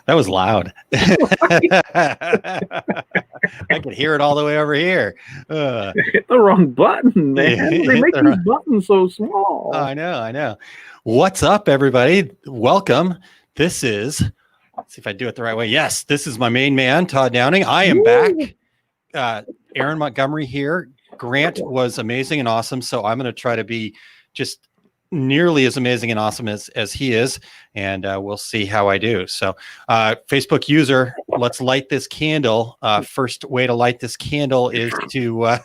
That was loud. I could hear it all the way over here. Hit the wrong button, man. They make these buttons so small. I know. What's up, everybody? Welcome. This is, let's see if I do it the right way. Yes, this is my main man, Todd Downing. I am back. Aaron Montgomery here. Grant was amazing and awesome, so I'm going to try to be just nearly as amazing and awesome as he is, and we'll see how I do. So Facebook user, let's light this candle. First way to light this candle is to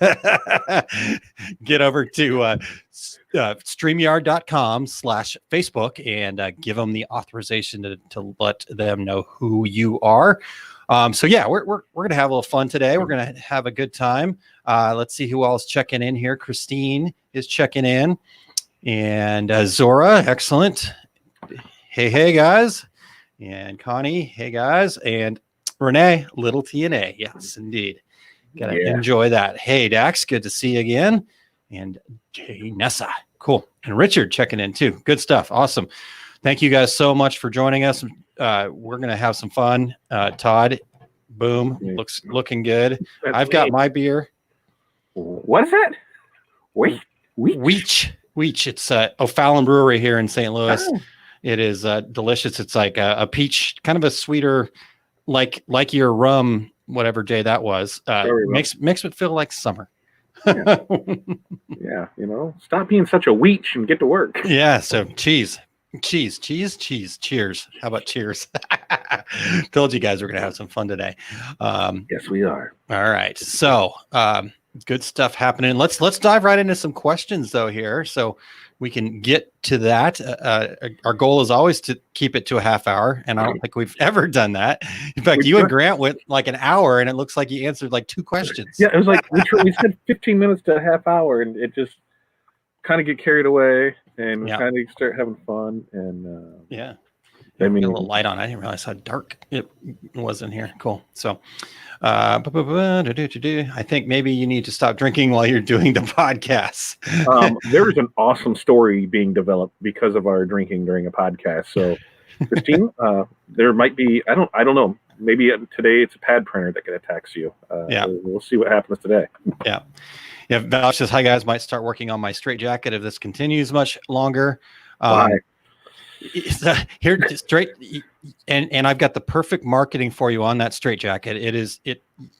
get over to StreamYard.com/Facebook and give them the authorization to let them know who you are. So yeah, we're gonna have a little fun today. We're gonna have a good time. Let's see who else checking in here. Christine is checking in. And Zora, excellent. Hey guys. And Connie, hey guys. And Renee, little TNA. Yes, indeed. Gotta enjoy that. Hey Dax, good to see you again. And Jay Nessa, cool. And Richard checking in too. Good stuff. Awesome. Thank you guys so much for joining us. We're gonna have some fun. Todd, boom, looking good. I've got my beer. What is that? Weech. It's O'Fallon Brewery here in St. Louis. Oh. It is delicious. It's like a peach, kind of a sweeter, like your rum, whatever day that was. Makes it feel like summer. Yeah. Yeah, stop being such a weech and get to work. Yeah. So cheers. How about cheers? Told you guys we're gonna have some fun today. Yes, we are. All right. So good stuff happening. Let's dive right into some questions though here, so we can get to that. Our goal is always to keep it to a half hour, and I don't think we've ever done that. In fact, you and Grant went like an hour, and it looks like you answered like 2 questions. Yeah, it was like we said 15 minutes to a half hour, and it just kind of get carried away and kind of start having fun. And I mean, a little light on. I didn't realize how dark it was in here. Cool. So I think maybe you need to stop drinking while you're doing the podcast. There is an awesome story being developed because of our drinking during a podcast. So Christine, there might be, I don't know, maybe today it's a pad printer that attacks you. We'll see what happens today. Val says, hi guys, might start working on my straight jacket if this continues much longer. Here straight, and I've got the perfect marketing for you on that straight jacket.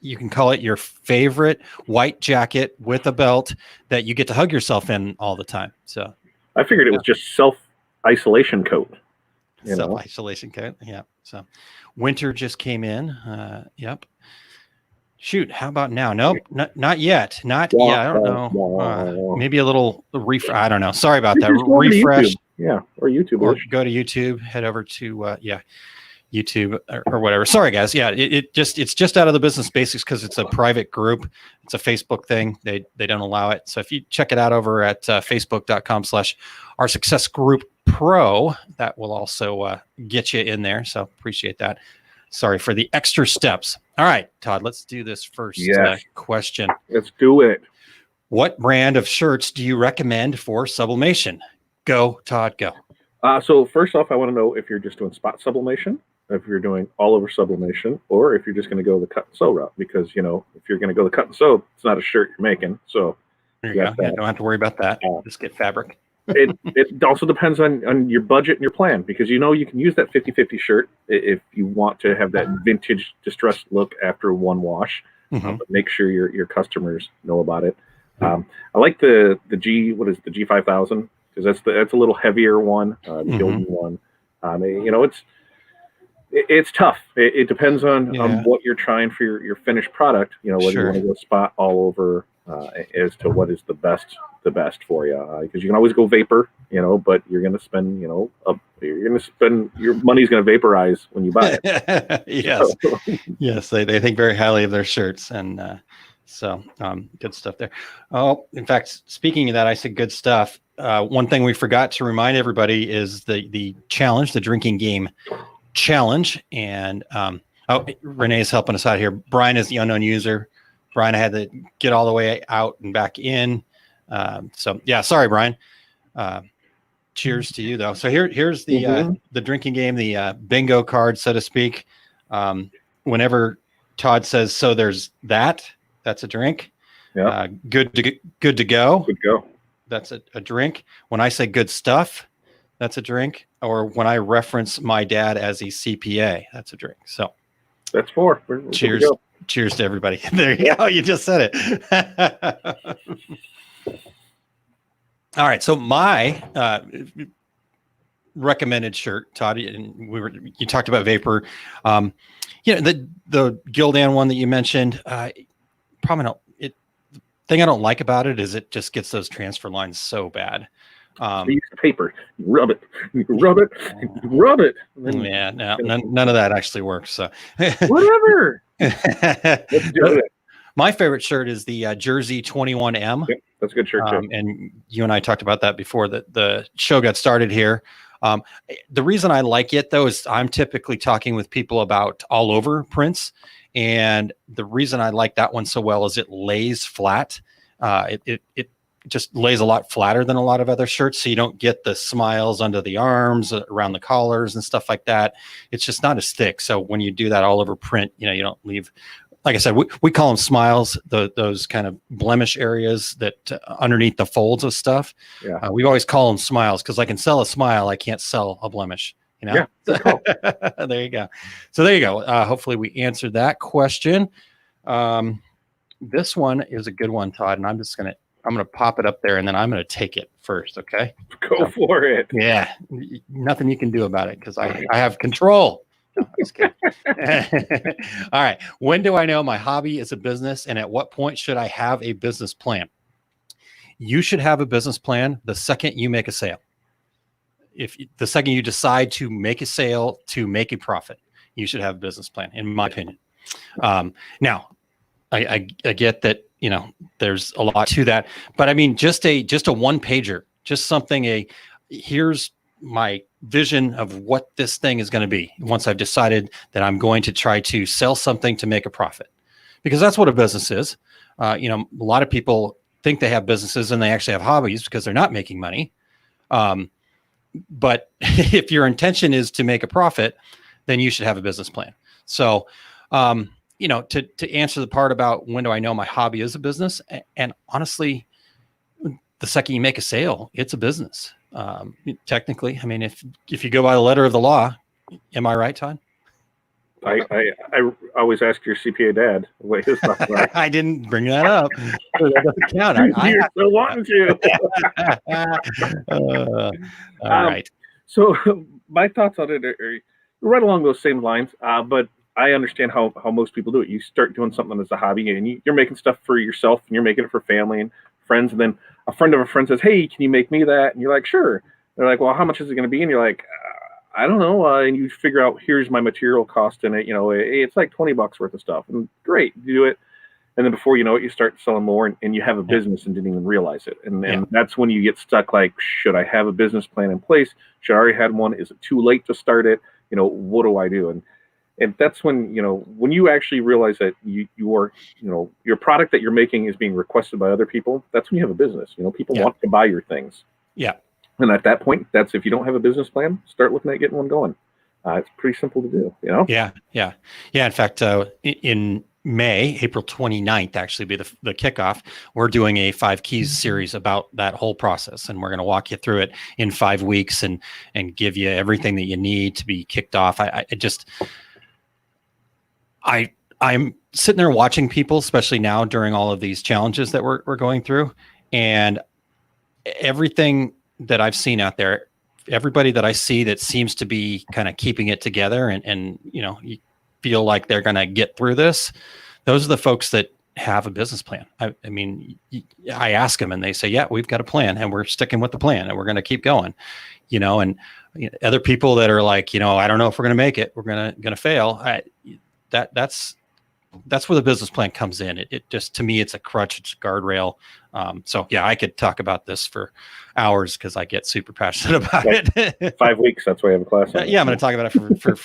You can call it your favorite white jacket with a belt that you get to hug yourself in all the time. So I figured it was just self-isolation coat. Self-isolation coat. Yeah. So winter just came in. Yep. Shoot, how about now? Nope, not yet. Not yet. I don't know. Maybe a little refresh. I don't know. Sorry about that. Refresh. Yeah, or YouTube. Or go to YouTube. Head over to YouTube or whatever. Sorry, guys. Yeah, it's just out of the business basics because it's a private group. It's a Facebook thing. They don't allow it. So if you check it out over at facebook.com/Our Success Group Pro, that will also get you in there. So appreciate that. Sorry for the extra steps. All right, Todd, let's do this first question. Let's do it. What brand of shirts do you recommend for sublimation? Go, Todd, go. So first off, I want to know if you're just doing spot sublimation, if you're doing all over sublimation, or if you're just going to go the cut and sew route. Because, if you're going to go the cut and sew, it's not a shirt you're making. So there you go. Yeah, don't have to worry about that. Just get fabric. It also depends on your budget and your plan, because you can use that 50-50 shirt if you want to have that vintage distressed look after one wash. But make sure your customers know about it. I like the G5000 because that's a little heavier one, the Gildan one. It's tough. It depends on what you're trying for your finished product. Whether you want to go spot all over as to what is the best for you, because you can always go vapor, but you're going to spend, your money's going to vaporize when you buy it. Yes. Yes. They think very highly of their shirts. And so good stuff there. Oh, in fact, speaking of that, I said good stuff. One thing we forgot to remind everybody is the challenge, the drinking game challenge. And Renee's helping us out here. Brian is the unknown user. Brian, I had to get all the way out and back in. So yeah, sorry, Brian. cheers to you though. So here's Mhm. the drinking game, the bingo card, so to speak. Whenever Todd says, "So there's that's a drink." Yeah. Good to go. Good go. That's a drink. When I say good stuff, that's a drink. Or when I reference my dad as a CPA, that's a drink. So That's 4. We're good to cheers. go. Cheers to everybody. There you go. You just said it. All right. So my recommended shirt, Todd, and you talked about vapor. The Gildan one that you mentioned, probably not. The thing I don't like about it is it just gets those transfer lines so bad. You use paper, you rub it, you rub it, you rub it. Yeah, no, none of that actually works. So whatever. Let's do it. My favorite shirt is the Jersey 21M. Yep, that's a good shirt too. And you and I talked about that before the show got started here. The reason I like it though is I'm typically talking with people about all over prints, and the reason I like that one so well is it lays flat. It just lays a lot flatter than a lot of other shirts, so you don't get the smiles under the arms, around the collars and stuff like that. It's just not as thick. So when you do that all over print, you don't leave. Like I said, we call them smiles, those kind of blemish areas that underneath the folds of stuff. Yeah. We always call them smiles because I can sell a smile. I can't sell a blemish, Yeah. Cool. There you go. So there you go. Hopefully we answered that question. This one is a good one, Todd, and I'm going to pop it up there and then I'm going to take it first. Okay. Go for it. Yeah. Nothing you can do about it because I have control. No, just kidding. All right. When do I know my hobby is a business, and at what point should I have a business plan? You should have a business plan the second you make a sale. The second you decide to make a sale to make a profit, you should have a business plan, in my opinion. Now, I get that there's a lot to that, but I mean just a one pager, just something. Here's my vision of what this thing is going to be once I've decided that I'm going to try to sell something to make a profit, because that's what a business is. A lot of people think they have businesses and they actually have hobbies because they're not making money. But if your intention is to make a profit, then you should have a business plan. So, to answer the part about when do I know my hobby is a business, and honestly, the second you make a sale, it's a business. Technically, I mean, if you go by the letter of the law, am I right, Todd? I always ask your CPA dad what his thoughts are. I didn't bring that up. That doesn't count. You're still wanting to. All right. So my thoughts on it are right along those same lines, but I understand how most people do it. You start doing something as a hobby, and you're making stuff for yourself, and you're making it for family and friends, and then a friend of a friend says, "Hey, can you make me that?" And you're like, "Sure." They're like, "Well, how much is it going to be?" And you're like, "I don't know." And you figure out, here's my material cost in it. It's like $20 worth of stuff. And great, you do it. And then before you know it, you start selling more, and you have a business and didn't even realize it. And that's when you get stuck. Like, should I have a business plan in place? Should I already had one? Is it too late to start it? What do I do? And that's when, when you actually realize that your product that you're making is being requested by other people, that's when you have a business. People want to buy your things. Yeah. And at that point, if you don't have a business plan, start looking at getting one going. It's pretty simple to do, Yeah. In fact, in May, April 29th, actually be the kickoff. We're doing a 5 Keys series about that whole process. And we're going to walk you through it in 5 weeks and give you everything that you need to be kicked off. I'm sitting there watching people, especially now during all of these challenges that we're going through, and everything that I've seen out there, everybody that I see that seems to be kind of keeping it together and you feel like they're going to get through this. Those are the folks that have a business plan. I mean, I ask them and they say, yeah, we've got a plan and we're sticking with the plan and we're going to keep going, and other people that are like, I don't know if we're going to make it. We're going to fail. That's where the business plan comes in. It just, to me, it's a crutch, it's a guardrail. So yeah, I could talk about this for hours because I get super passionate about it. 5 weeks. That's why I have a class. On yeah, I'm going to talk about it for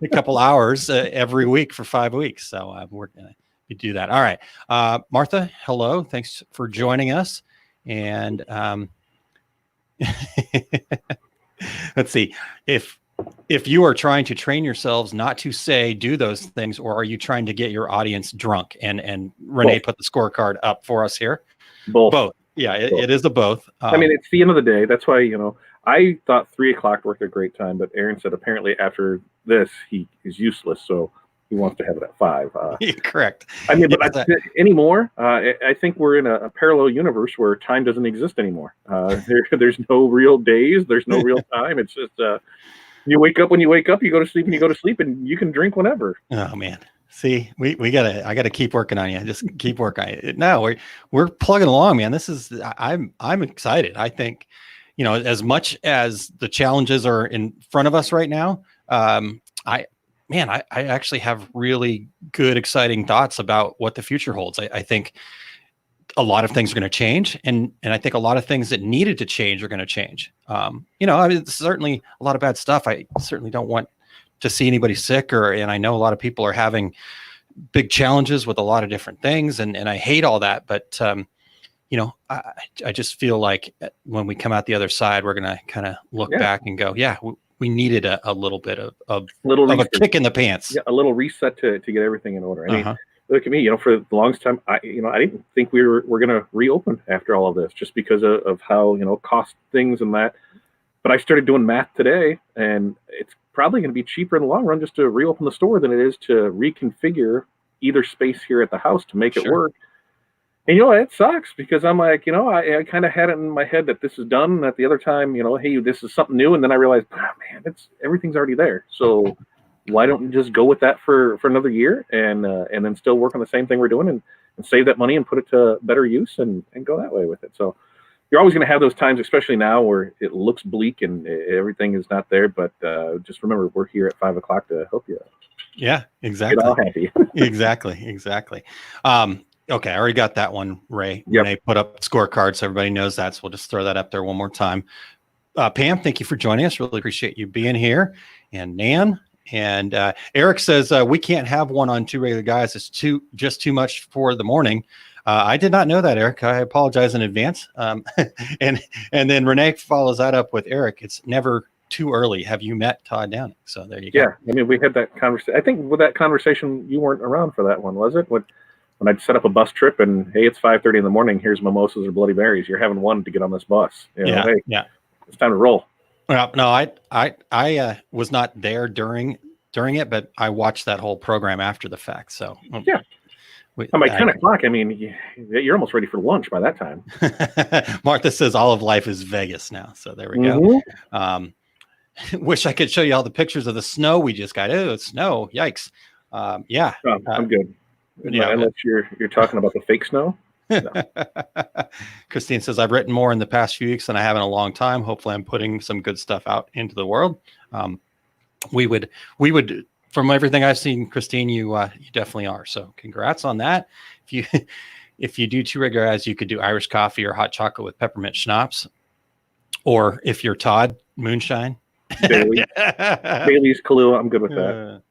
a couple hours every week for 5 weeks. So we're going to do that. All right. Martha, hello. Thanks for joining us. And Let's see. If you are trying to train yourselves not to do those things, or are you trying to get your audience drunk? And Renee put the scorecard up for us here. Both. Yeah, it is the both. I mean, it's the end of the day. That's why, I thought 3 o'clock worked a great time, but Aaron said apparently after this, he is useless. So he wants to have it at 5. Correct. I mean, but anymore, I think we're in a parallel universe where time doesn't exist anymore. There's no real days. There's no real time. It's just you wake up when you wake up, you go to sleep when you go to sleep, and you can drink whenever. Oh man. See, I gotta keep working on you. Just keep working on it. No, we're plugging along, man. I'm excited. I think, as much as the challenges are in front of us right now, I actually have really good, exciting thoughts about what the future holds. I think a lot of things are going to change, and I think a lot of things that needed to change are going to change. I mean, certainly a lot of bad stuff. I certainly don't want to see anybody sick, and I know a lot of people are having big challenges with a lot of different things, and I hate all that. But I just feel like when we come out the other side, we're going to kind of look back and go, yeah, we needed a little bit of a kick in the pants. Yeah, a little reset to get everything in order. I mean, look at me, for the longest time, I didn't think we were going to reopen after all of this, just because of how, cost things and that. But I started doing math today, and it's probably going to be cheaper in the long run just to reopen the store than it is to reconfigure either space here at the house to make it work. And it sucks because I'm like, I kind of had it in my head that this is done. And at the other time, hey, this is something new. And then I realized, man, everything's already there. So why don't we just go with that for another year and then still work on the same thing we're doing and save that money and put it to better use and go that way with it. So you're always going to have those times, especially now where it looks bleak and everything is not there. But just remember, we're here at 5 o'clock to help you. Yeah, exactly. Get all happy. Exactly. Okay, I already got that one, Ray. Yep. Renee put up scorecard, so everybody knows that. So we'll just throw that up there one more time. Pam, thank you for joining us. Really appreciate you being here. And Nan and Eric says we can't have one on 2 regular guys. It's just too much for the morning. I did not know that, Eric. I apologize in advance. And then Renee follows that up with Eric. It's never too early. Have you met Todd Downing? So there you go. Yeah, I mean, we had that conversation. I think with that conversation, you weren't around for that one, was it? When I'd set up a bus trip and, hey, it's 5:30 in the morning. Here's mimosas or Bloody Marys. You're having one to get on this bus. Yeah. It's time to roll. Well, no, I was not there during it, but I watched that whole program after the fact. So yeah. By 10 o'clock, I mean, you're almost ready for lunch by that time. Martha says all of life is Vegas now. So there we go. Wish I could show you all the pictures of the snow we just got. Oh, it's snow. Yikes. Yeah. Oh, I'm good. Yeah, unless you're talking about the fake snow. No. Christine says, I've written more in the past few weeks than I have in a long time. Hopefully I'm putting some good stuff out into the world. We would, from everything I've seen, Christine, you definitely are. So congrats on that. If you do 2 regular guys, you could do Irish coffee or hot chocolate with peppermint schnapps. Or if you're Todd, moonshine. Bailey's Kahlua. I'm good with that.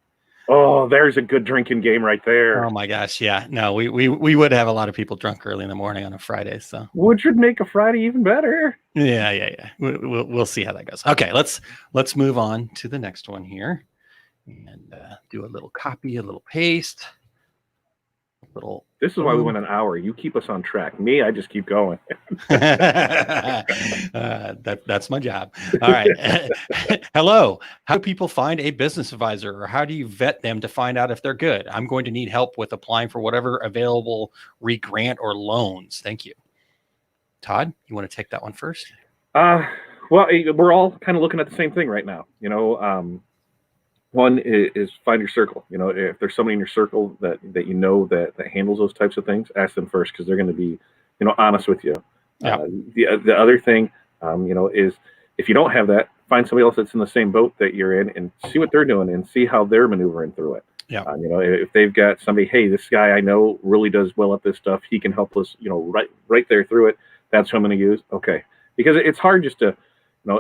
Oh, there's a good drinking game right there. Oh my gosh, yeah. No, we would have a lot of people drunk early in the morning on a Friday. So which would make a Friday even better. Yeah. We'll see how that goes. Okay, let's move on to the next one here, and do a little copy, a little paste, a little. This is why we went an hour. You keep us on track. Me, I just keep going. That's my job. All right. Hello. How do people find a business advisor, or how do you vet them to find out if they're good? I'm going to need help with applying for whatever available grant or loans. Thank you. Todd, you want to take that one first? Well, we're all kind of looking at the same thing right now. One is find your circle. If there's somebody in your circle that that handles those types of things, ask them first, because they're going to be, honest with you. Yeah. The other thing, is if you don't have that, find somebody else that's in the same boat that you're in and see what they're doing and see how they're maneuvering through it. Yeah. If they've got somebody, hey, this guy I know really does well at this stuff. He can help us, right there through it. That's who I'm going to use. Okay. Because it's hard just to,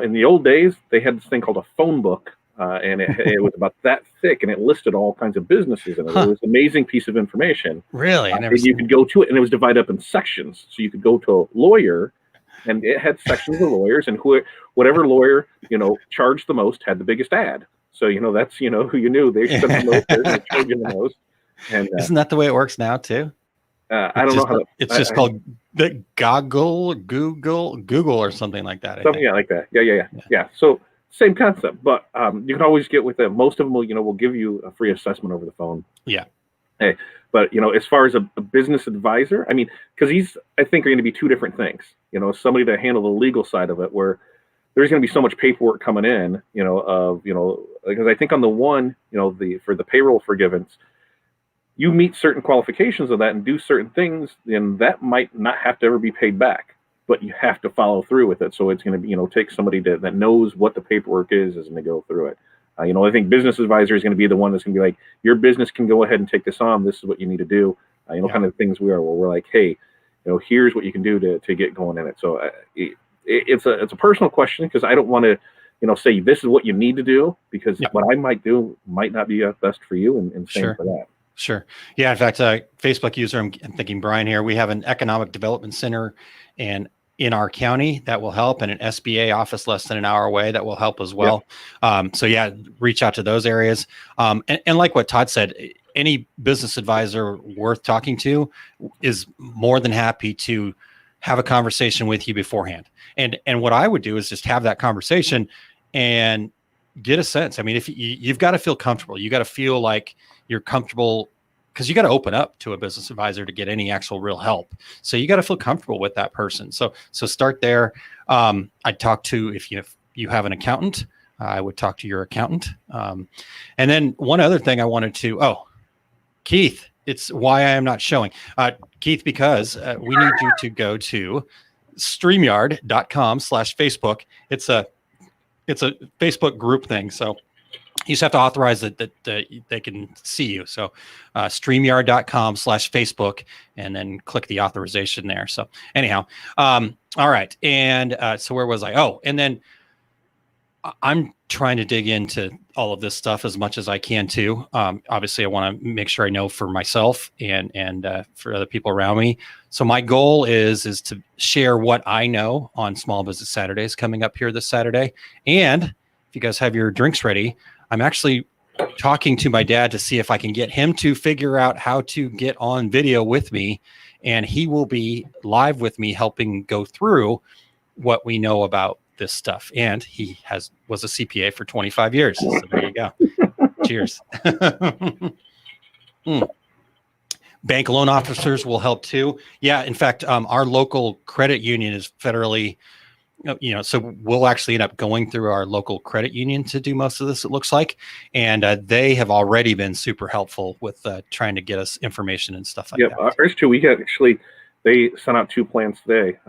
in the old days, they had this thing called a phone book. And it was about that thick, and it listed all kinds of businesses in it. It was an amazing piece of information. Really? And you could go to it, and it was divided up in sections. So you could go to a lawyer and it had sections of lawyers, and whatever lawyer charged the most had the biggest ad. So that's who you knew they spent the most, they're charging the most. And isn't that the way it works now too? I don't know how it's just called the Google or something like that. Something like that. Yeah. So same concept, but you can always get with them. Most of them will give you a free assessment over the phone. Yeah. Hey, but as far as a business advisor, I mean, because these I think are going to be two different things. Somebody to handle the legal side of it, where there's going to be so much paperwork coming in. Because I think on the one, for the payroll forgiveness, you meet certain qualifications of that and do certain things, then that might not have to ever be paid back, but you have to follow through with it. So it's going to be, take somebody that knows what the paperwork is going to go through it. I think business advisor is going to be the one that's going to be like, your business can go ahead and take this on. This is what you need to do. Kind of things where we're like, hey, here's what you can do to get going in it. So it's a personal question, because I don't want to, say this is what you need to do, because what I might do might not be best for you, and same for that. Sure. Yeah. In fact, Facebook user, I'm thinking Brian here, we have an economic development center in our county that will help, and an SBA office less than an hour away that will help as well. So yeah, reach out to those areas. And like what Todd said, any business advisor worth talking to is more than happy to have a conversation with you beforehand. And what I would do is just have that conversation and get a sense. I mean, if you've got to feel comfortable, you got to feel like you're comfortable, because you got to open up to a business advisor to get any actual real help. So you got to feel comfortable with that person. So start there. I'd talk to, if you have an accountant, I would talk to your accountant. And then one other thing I wanted to, Keith, it's why I am not showing. Keith, because we need you to go to StreamYard.com/Facebook. It's a Facebook group thing. So you just have to authorize that they can see you. So StreamYard.com/Facebook, and then click the authorization there. So anyhow, all right. And so where was I? Oh, and then I'm trying to dig into all of this stuff as much as I can too. Obviously, I want to make sure I know for myself and for other people around me. So my goal is to share what I know on Small Business Saturdays coming up here this Saturday. And if you guys have your drinks ready, I'm actually talking to my dad to see if I can get him to figure out how to get on video with me, and he will be live with me helping go through what we know about this stuff. And he was a CPA for 25 years. So there you go. Cheers. Bank loan officers will help too. Yeah. In fact, our local credit union is federally, so we'll actually end up going through our local credit union to do most of this, it looks like. And they have already been super helpful with trying to get us information and stuff like that. Ours too. We got they sent out 2 plans today.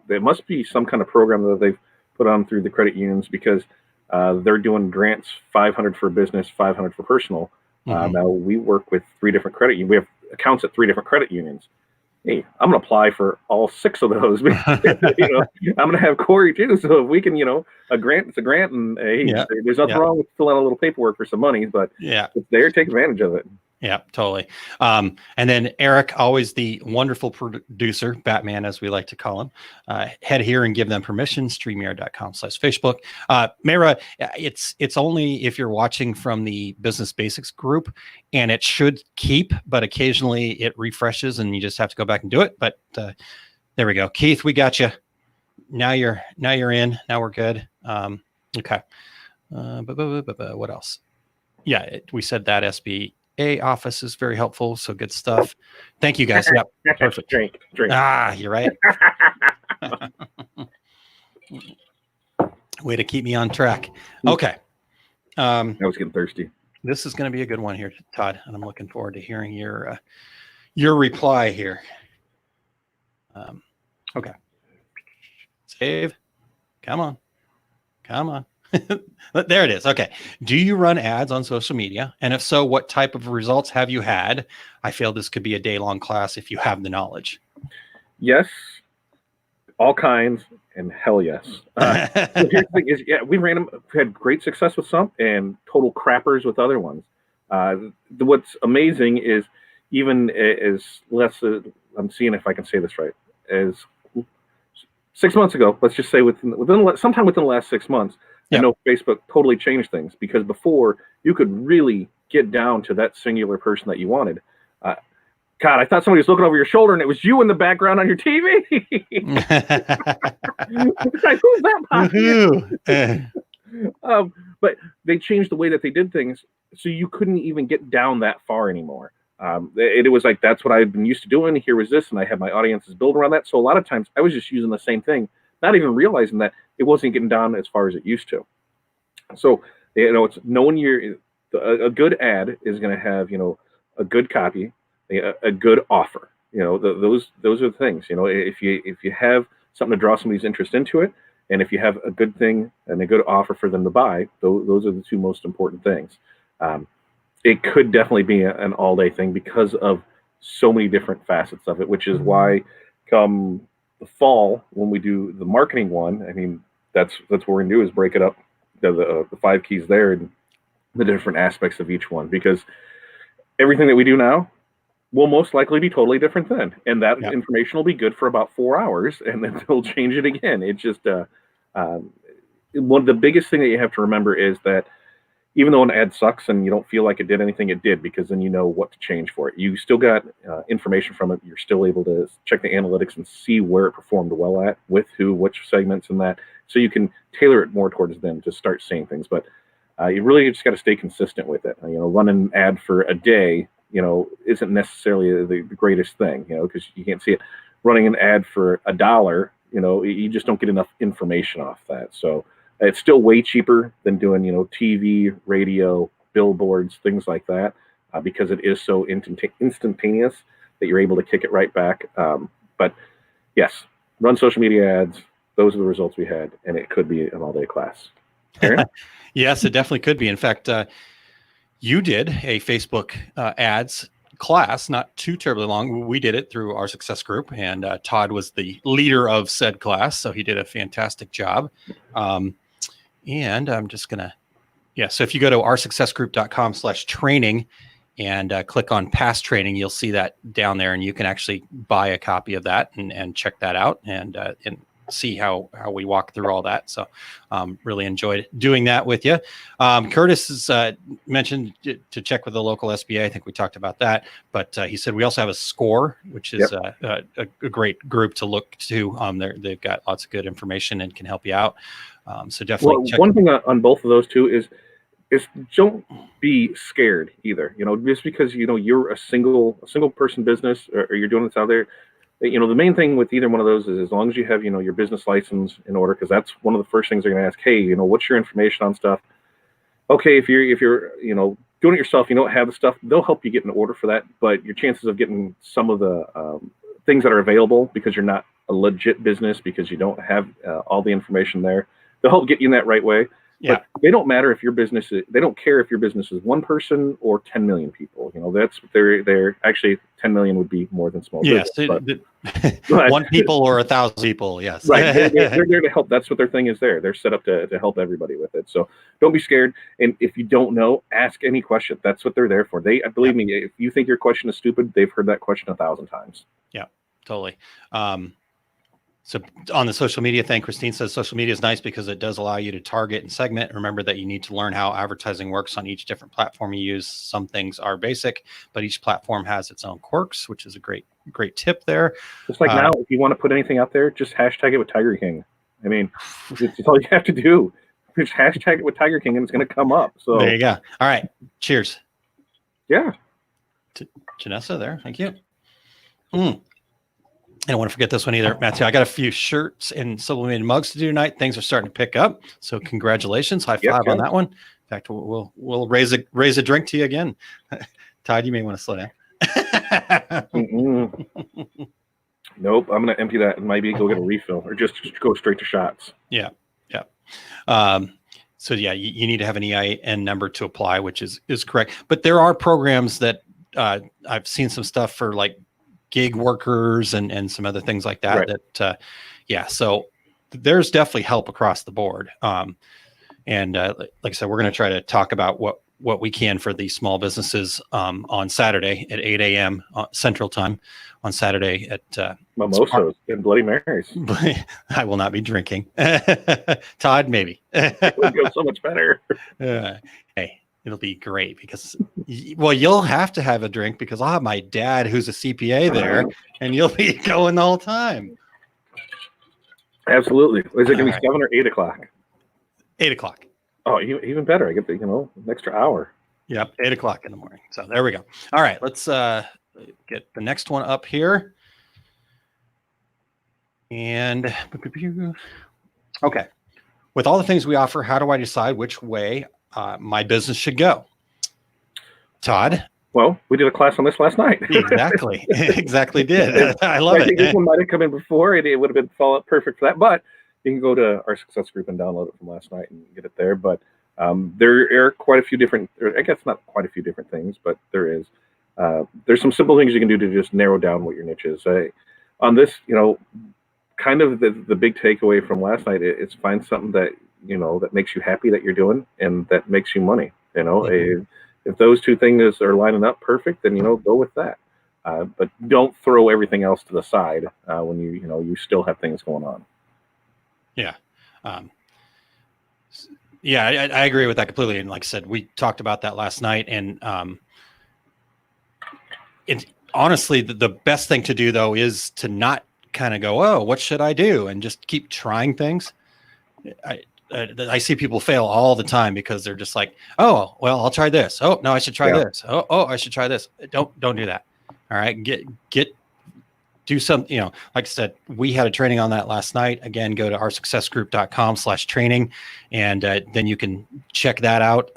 There must be some kind of program that they've put on through the credit unions, because they're doing grants, 500 for business, 500 for personal. Now we work with 3 different credit unions. We have accounts at 3 different credit unions. Hey, I'm going to apply for all 6 of those. I'm going to have Corey too. So if we can, a grant, it's a grant, and hey, there's nothing wrong with filling out a little paperwork for some money, but it's there, take advantage of it. Yeah, totally. And then Eric, always the wonderful producer, Batman, as we like to call him, head here and give them permission, StreamYard.com/Facebook. Mara, it's only if you're watching from the Business Basics group, and it should keep, but occasionally it refreshes and you just have to go back and do it. But there we go. Keith, we got you. Now you're in. Now we're good. Okay. What else? Yeah, we said that SBA office is very helpful. So good stuff. Thank you guys. Yep. Perfect. Drink. You're right. Way to keep me on track. Okay. I was getting thirsty. This is going to be a good one here, Todd, and I'm looking forward to hearing your reply here. Okay. Save. Come on. There it is. Okay. Do you run ads on social media? And if so, what type of results have you had? I feel this could be a day-long class if you have the knowledge. Yes. All kinds, and hell yes. So here's the thing is, we had great success with some and total crappers with other ones. What's amazing is, even as less, I'm seeing if I can say this right, as 6 months ago, let's just say sometime within the last 6 months, I Yep. know Facebook totally changed things, because before you could really get down to that singular person that you wanted. God, I thought somebody was looking over your shoulder and it was you in the background on your TV. Like, who's that? Woohoo. But they changed the way that they did things, so you couldn't even get down that far anymore. It was like, that's what I've been used to doing. Here was this, and I had my audiences built around that. So a lot of times I was just using the same thing, not even realizing that it wasn't getting down as far as it used to. So, it's knowing a good ad is going to have, a good copy, a good offer. Those are the things. If you have something to draw somebody's interest into it, and if you have a good thing and a good offer for them to buy, those are the two most important things. It could definitely be an all-day thing because of so many different facets of it, which is why come the fall, when we do the marketing one, I mean, that's what we're going to do, is break it up, the 5 keys there, and the different aspects of each one, because everything that we do now will most likely be totally different then. And that information will be good for about 4 hours, and then they'll change it again. It's just one of the biggest thing that you have to remember is that even though an ad sucks and you don't feel like it did anything, it did, because then you know what to change for it. You still got information from it. You're still able to check the analytics and see where it performed well at, with who, which segments, and that, so you can tailor it more towards them to start seeing things. But you really just got to stay consistent with it. Running an ad for a day, isn't necessarily the greatest thing, because you can't see it. Running an ad for $1, you just don't get enough information off that. So it's still way cheaper than doing, TV, radio, billboards, things like that, because it is so instantaneous that you're able to kick it right back. But yes, run social media ads. Those are the results we had, and it could be an all-day class. Aaron? Yes, it definitely could be. In fact, you did a Facebook ads class, not too terribly long. We did it through our success group, and Todd was the leader of said class, so he did a fantastic job. And I'm just going to, so if you go to oursuccessgroup.com/training and click on past training, you'll see that down there, and you can actually buy a copy of that and check that out and see how we walk through all that. So really enjoyed doing that with you. Curtis has mentioned to check with the local SBA. I think we talked about that, but he said we also have a SCORE, which is a great group to look to. They've got lots of good information and can help you out. So definitely check. One thing on both of those two is don't be scared either. Just because you're a single person business, or you're doing this out there. The main thing with either one of those is, as long as you have your business license in order, because that's one of the first things they're going to ask. Hey, what's your information on stuff? Okay, if you're doing it yourself, you don't have the stuff, they'll help you get an order for that. But your chances of getting some of the things that are available, because you're not a legit business, because you don't have all the information there, they'll help get you in that right way. Yeah. But they don't matter if your business they don't care if your business is 1 person or 10 million people. That's they're actually 10 million would be more than small yes, business. But 1 people or 1,000 people. Yes. Right. They're there to help. That's what their thing is there. They're set up to help everybody with it. So don't be scared. And if you don't know, ask any question. That's what they're there for. Believe me, if you think your question is stupid, they've heard that question 1,000 times. Yeah, totally. So on the social media thing, Christine says social media is nice because it does allow you to target and segment. Remember that you need to learn how advertising works on each different platform you use. Some things are basic, but each platform has its own quirks, which is a great tip there. Just like now, if you want to put anything out there, just hashtag it with Tiger King. I mean, it's all you have to do. Just hashtag it with Tiger King, and it's going to come up. So there you go. All right. Cheers. Yeah. To Janessa there. Thank you. I don't want to forget this one either, Matthew. I got a few shirts and sublimated mugs to do tonight. Things are starting to pick up, so congratulations! High five on that one. In fact, we'll raise a drink to you again. Todd, you may want to slow down. Nope, I'm going to empty that and maybe go get a refill, or just go straight to shots. Yeah. So yeah, you need to have an EIN number to apply, which is correct. But there are programs that I've seen some stuff for, like gig workers and some other things like that. Right. So there's definitely help across the board. And like I said, we're going to try to talk about what we can for these small businesses on Saturday at 8 a.m. Central Time on Saturday at Mimosas and Bloody Marys. I will not be drinking. Todd, maybe. It would go so much better. Hey, it'll be great because, well, you'll have to have a drink because I'll have my dad who's a CPA there, and you'll be going the whole time. Absolutely. Is it going to be All right. 7 or 8 o'clock? 8 o'clock. Oh, even better. I get the an extra hour. Yep, 8 o'clock in the morning. So there we go. All right, let's get the next one up here. And okay, with all the things we offer, how do I decide which way my business should go? Todd? Well, we did a class on this last night. Exactly. Exactly did. I love I think it. this one might have come in before. It would have been perfect for that. But you can go to our success group and download it from last night and get it there. But there are quite a few different, I guess not quite a few different things, but there is. There's some simple things you can do to just narrow down what your niche is. On this, kind of the big takeaway from last night is find something that, that makes you happy that you're doing and that makes you money. If those two things are lining up perfect, then, go with that. But don't throw everything else to the side when you still have things going on. Yeah. I agree with that completely. And like I said, we talked about that last night. And it's honestly the best thing to do, though, is to not kind of go, oh, what should I do? And just keep trying things. I see people fail all the time because they're just like, oh, well, I'll try this. Oh, no, I should try this. Oh, I should try this. Don't do that. All right. Do some, like I said, we had a training on that last night. Again, go to oursuccessgroup.com/training, and then you can check that out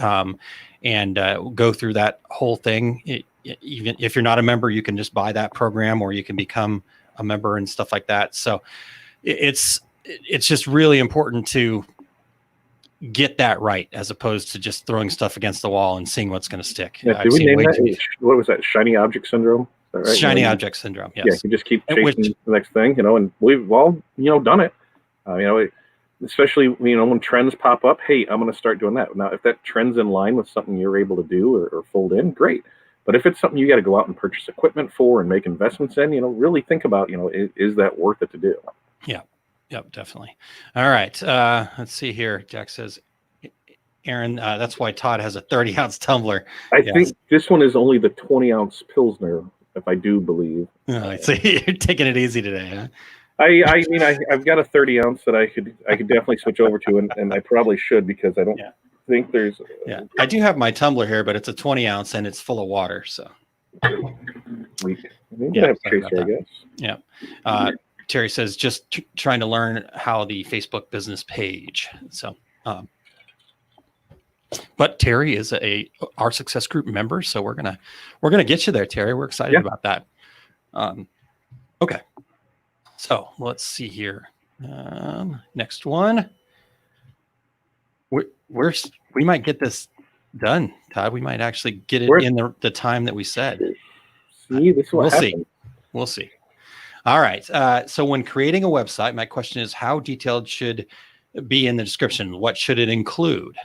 and go through that whole thing. Even if you're not a member, you can just buy that program, or you can become a member and stuff like that. So it's just really important to get that right, as opposed to just throwing stuff against the wall and seeing what's going to stick. Yeah, did we name that? What was that? Shiny object syndrome? Right? Shiny object syndrome. Yes. Yeah, you just keep chasing the next thing, and we've all, done it. Especially, when trends pop up, hey, I'm going to start doing that. Now, if that trend's in line with something you're able to do or fold in, great. But if it's something you got to go out and purchase equipment for and make investments in, really think about, is that worth it to do? Yeah. Yep, definitely. All right. Let's see here. Jack says, Aaron, that's why Todd has a 30-ounce tumbler. I think this one is only the 20-ounce Pilsner, if I do believe. So you're taking it easy today, huh? I mean, I've got a 30-ounce that I could definitely switch over to, and I probably should, because I don't think there's. I do have my tumbler here, but it's a 20-ounce and it's full of water. So. Maybe I have a tracer, I guess. Yeah. Terry says, just trying to learn how the Facebook business page. So, but Terry is our success group member, so we're gonna get you there, Terry. We're excited about that. Okay, so let's see here. Next one. We might get this done, Todd. We might actually get it in the time that we said. See, this is what happens. We'll see. All right. So when creating a website, my question is, how detailed should be in the description? What should it include?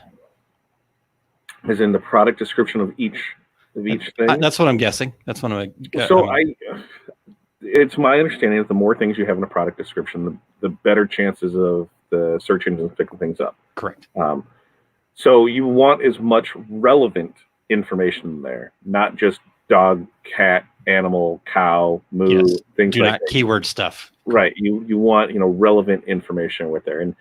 As in the product description of each thing? That's what I'm guessing. That's what it's my understanding that the more things you have in a product description, the better chances of the search engines picking things up. Correct. So you want as much relevant information in there, not just dog, cat, animal, cow, moo, things like that. Do not keyword stuff. Right. You want, relevant information with there. And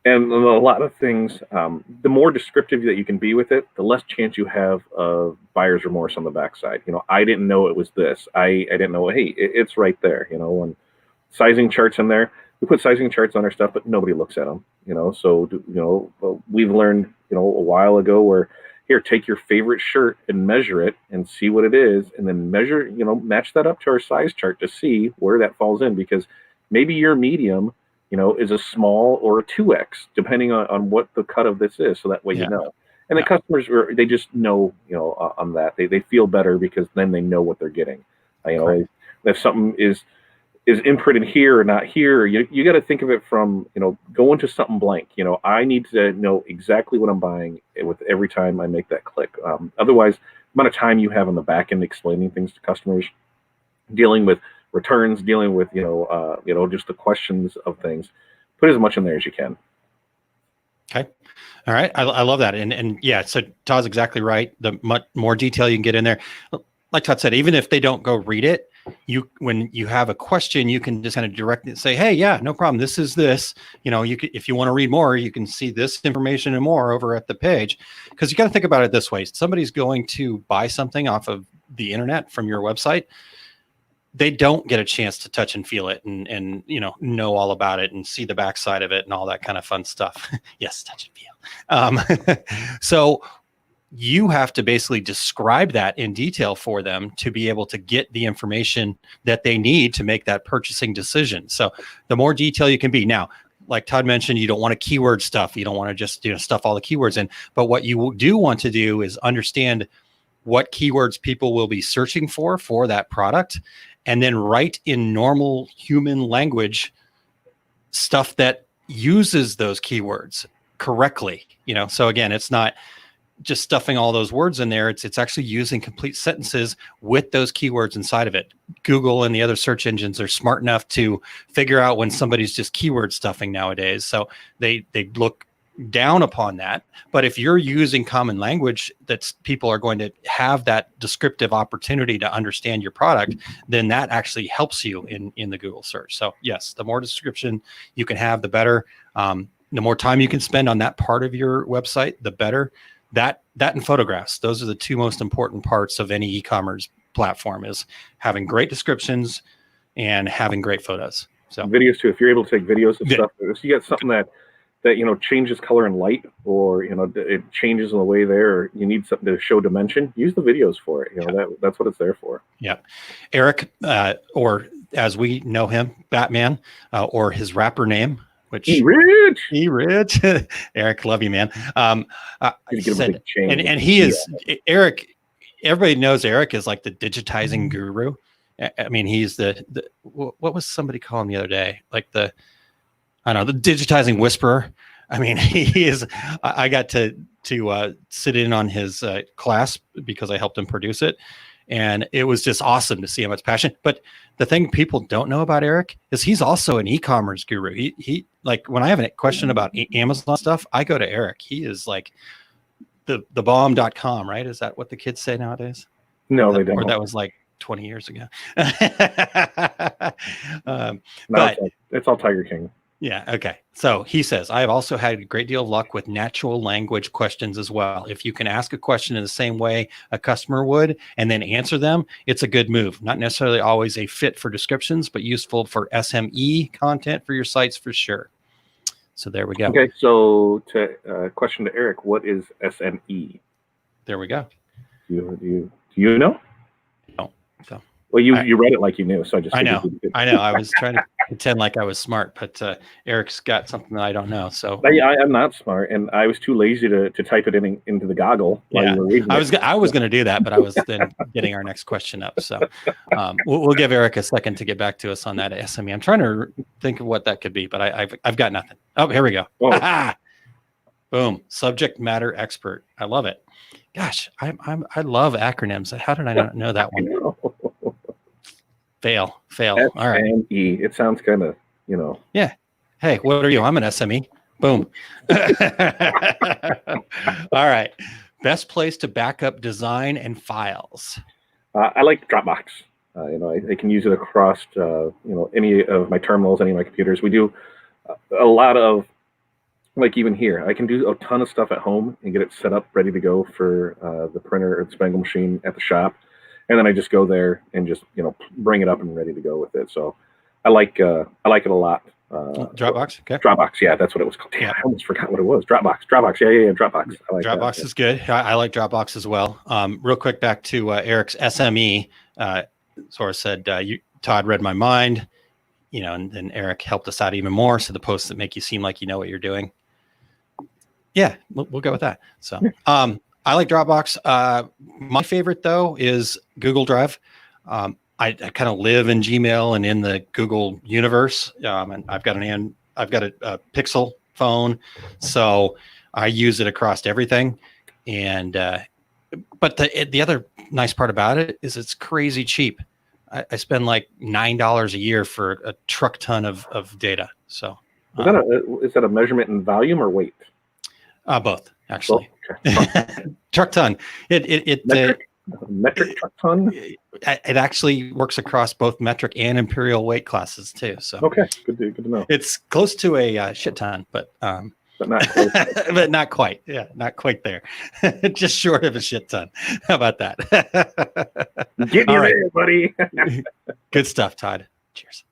a lot of things, the more descriptive that you can be with it, the less chance you have of buyer's remorse on the backside. I didn't know it was this. I didn't know, hey, it's right there, and sizing charts in there. We put sizing charts on our stuff, but nobody looks at them, so, we've learned, a while ago where, here, take your favorite shirt and measure it and see what it is, and then measure, match that up to our size chart to see where that falls in, because maybe your medium, is a small or a 2X, depending on what the cut of this is. So that way, and the customers, they just know, on that, they feel better because then they know what they're getting. If something is is imprinted here or not here. You got to think of it from, go into something blank. I need to know exactly what I'm buying with every time I make that click. Otherwise, the amount of time you have on the back end explaining things to customers, dealing with returns, dealing with just the questions of things, put as much in there as you can. Okay. All right. I love that. And yeah, so Todd's exactly right. The much more detail you can get in there. Like Todd said, even if they don't go read it, when you have a question, you can just kind of direct it, say, hey, yeah, no problem. This is this, you could, if you want to read more, you can see this information and more over at the page. Because you got to think about it this way. Somebody's going to buy something off of the internet from your website. They don't get a chance to touch and feel it and know all about it and see the backside of it and all that kind of fun stuff. Yes, touch and feel. So you have to basically describe that in detail for them to be able to get the information that they need to make that purchasing decision. So the more detail you can be. Now, like Todd mentioned, you don't want to keyword stuff. You don't want to just stuff all the keywords in. But what you do want to do is understand what keywords people will be searching for that product, and then write in normal human language stuff that uses those keywords correctly. So again, it's not just stuffing all those words in there. It's actually using complete sentences with those keywords inside of it. Google and the other search engines are smart enough to figure out when somebody's just keyword stuffing nowadays. So they look down upon that. But if you're using common language that people are going to have that descriptive opportunity to understand your product, then that actually helps you in the Google search. So yes, the more description you can have, the better. The more time you can spend on that part of your website, the better. That and photographs, those are the two most important parts of any e-commerce platform, is having great descriptions and having great photos. So videos too, if you're able to take videos of stuff, if you got something that changes color and light, or it changes in the way there, or you need something to show dimension, use the videos for it. That's what it's there for. Yeah. Eric, or as we know him, Batman, or his rapper name, which E-Rich. Eric, love you, man. He said, and he is Eric. Everybody knows Eric is like the digitizing guru. I mean, he's the what was somebody calling the other day? Like the digitizing whisperer. I mean, he is. I got to sit in on his class because I helped him produce it, and it was just awesome to see how much passion. But the thing people don't know about Eric is he's also an e-commerce guru. He like, when I have a question about Amazon stuff, I go to Eric. He is like the bomb.com, right? Is that what the kids say nowadays? No, they don't. Or that was like 20 years ago. But it's all Tiger King. Yeah. Okay. So he says, I have also had a great deal of luck with natural language questions as well. If you can ask a question in the same way a customer would and then answer them, it's a good move. Not necessarily always a fit for descriptions, but useful for SME content for your sites for sure. So there we go. Okay. So question to Eric, what is SME? There we go. Do you know? No. So. Well, you read it like you knew, so I know. I was trying to pretend like I was smart, but Eric's got something that I don't know. So I'm not smart, and I was too lazy to type it into the goggle while you were reading it. I was going to do that, but I was then getting our next question up. So we'll give Eric a second to get back to us on that SME. I'm trying to think of what that could be, but I've got nothing. Oh, here we go. Oh. Boom! Subject matter expert. I love it. Gosh, I love acronyms. How did I not know that one? Fail. All right. SME. It sounds kind of, Yeah. Hey, what are you? I'm an SME. Boom. All right. Best place to back up design and files. I like Dropbox. I can use it across, any of my terminals, any of my computers. We do a lot of, like even here, I can do a ton of stuff at home and get it set up, ready to go for the printer or the Spangle machine at the shop. And then I just go there and just, bring it up and ready to go with it. So I like it a lot. Dropbox. Okay. Dropbox. Yeah, that's what it was called. Damn, I almost forgot what it was. Dropbox. Yeah. Dropbox. I like Dropbox that. Is good. I like Dropbox as well. Real quick, back to Eric's SME. Sort of said, Todd read my mind, and then Eric helped us out even more. So the posts that make you seem like you know what you're doing. Yeah, we'll go with that. So, I like Dropbox. My favorite though is Google Drive. I kind of live in Gmail and in the Google universe. And I've got a Pixel phone, so I use it across everything. And but the other nice part about it is it's crazy cheap. I spend like $9 a year for a truck ton of data. So is that a measurement in volume or weight? both actually. Oh, okay. Truck ton. It metric truck ton. It actually works across both metric and imperial weight classes too. So okay, good to know. It's close to a shit ton, but not close. but not quite. Yeah, not quite there. Just short of a shit ton. How about that? Get you there, buddy. Good stuff, Todd. Cheers.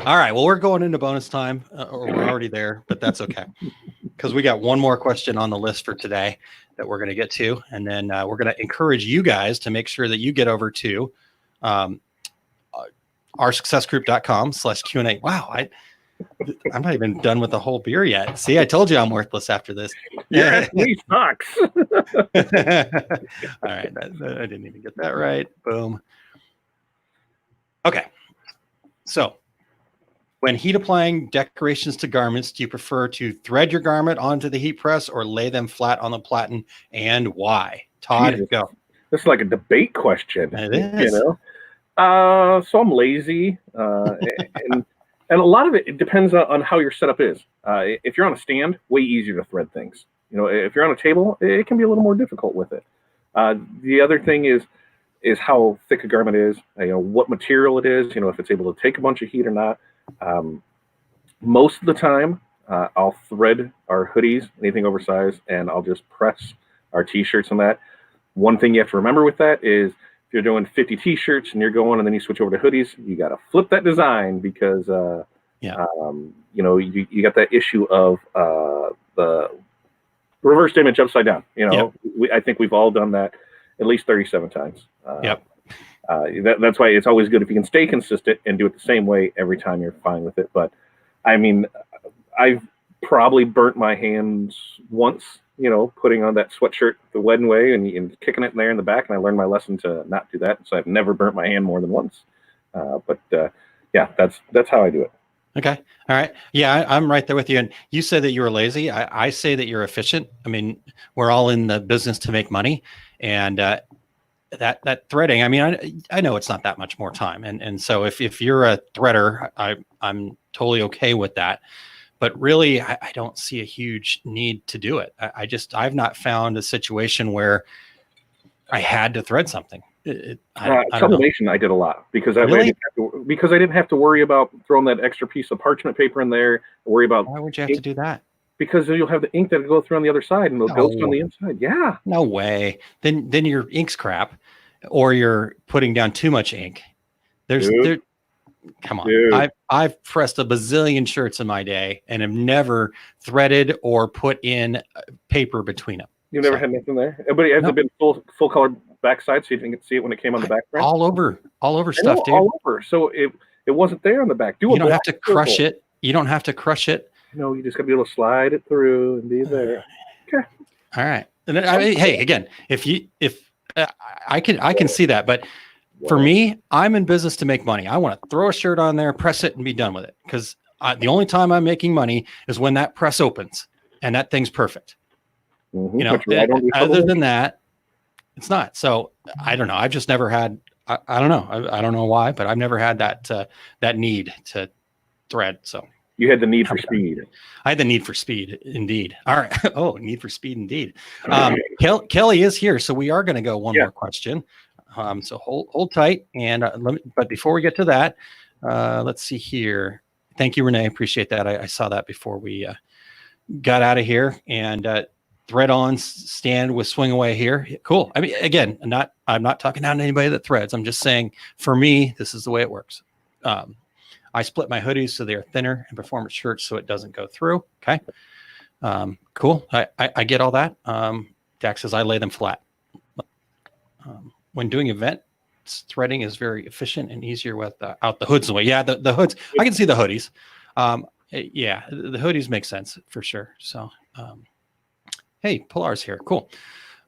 All right. Well, we're going into bonus time, or we're already there, but that's okay because we got one more question on the list for today that we're going to get to, and then we're going to encourage you guys to make sure that you get over to oursuccessgroup.com/Q&A. Wow, I'm not even done with the whole beer yet. See, I told you I'm worthless after this. Yeah, he sucks. All right, I didn't even get that right. Boom. Okay, so when heat applying decorations to garments, do you prefer to thread your garment onto the heat press or lay them flat on the platen, and why? Todd, Jesus. go. This is like a debate question. It is. You know, so I'm lazy, and a lot of it depends on how your setup is. If you're on a stand, way easier to thread things. You know, if you're on a table, it can be a little more difficult with it. The other thing is how thick a garment is. You know, what material it is. You know, if it's able to take a bunch of heat or not. Most of the time, I'll thread our hoodies, anything oversized, and I'll just press our t-shirts on that. One thing you have to remember with that is if you're doing 50 t-shirts and you're going and then you switch over to hoodies, you got to flip that design because, you know, you got that issue of the reversed image upside down. You know, I think we've all done that at least 37 times. That's why it's always good if you can stay consistent and do it the same way every time. You're fine with it. But I mean, I've probably burnt my hands once, you know, putting on that sweatshirt the wedding way and kicking it in there in the back. And I learned my lesson to not do that. So I've never burnt my hand more than once. Yeah, that's how I do it. Okay. All right. Yeah, I'm right there with you. And you say that you were lazy. I say that you're efficient. I mean, we're all in the business to make money, and that threading, I mean, I know it's not that much more time. And so if you're a threader, I'm totally okay with that. But really, I don't see a huge need to do it. I've not found a situation where I had to thread something. Sublimation, I did a lot because I didn't have to worry about throwing that extra piece of parchment paper in there. Worry about why would you have to do that? Because you'll have the ink that'll go through on the other side and it'll go through on the inside. Yeah. No way. Then your ink's crap, or you're putting down too much ink. Come on. Dude. I've pressed a bazillion shirts in my day and have never threaded or put in paper between them. You never had nothing there? But has it been full color backside so you didn't see it when it came on the back front? All over stuff, dude. All over. So it wasn't there on the back. You don't have to crush it. You don't have to crush it. No, you just gotta be able to slide it through and be there. Okay. All right. And then, I mean, hey, again, if I can see that, but for me, I'm in business to make money. I want to throw a shirt on there, press it, and be done with it. Because the only time I'm making money is when that press opens and that thing's perfect. Mm-hmm. You know, other than that, it's not. So I don't know. I've just never had. I don't know. I don't know why, but I've never had that need to thread. So. You had the need for speed. I had the need for speed, indeed. All right. Oh, need for speed, indeed. Kelly is here, so we are going to go one more question. So hold tight, and but before we get to that, let's see here. Thank you, Renee. Appreciate that. I saw that before we got out of here, and thread on stand with swing away here. Cool. I mean, again, I'm not talking down to anybody that threads. I'm just saying, for me, this is the way it works. I split my hoodies so they are thinner and performance shirts so it doesn't go through. Okay. Cool. I get all that. Dax says I lay them flat. When doing event, threading is very efficient and easier with out the hoods away. Yeah, the hoods. I can see the hoodies. Yeah, the hoodies make sense for sure. So, hey, Pilar's here. Cool.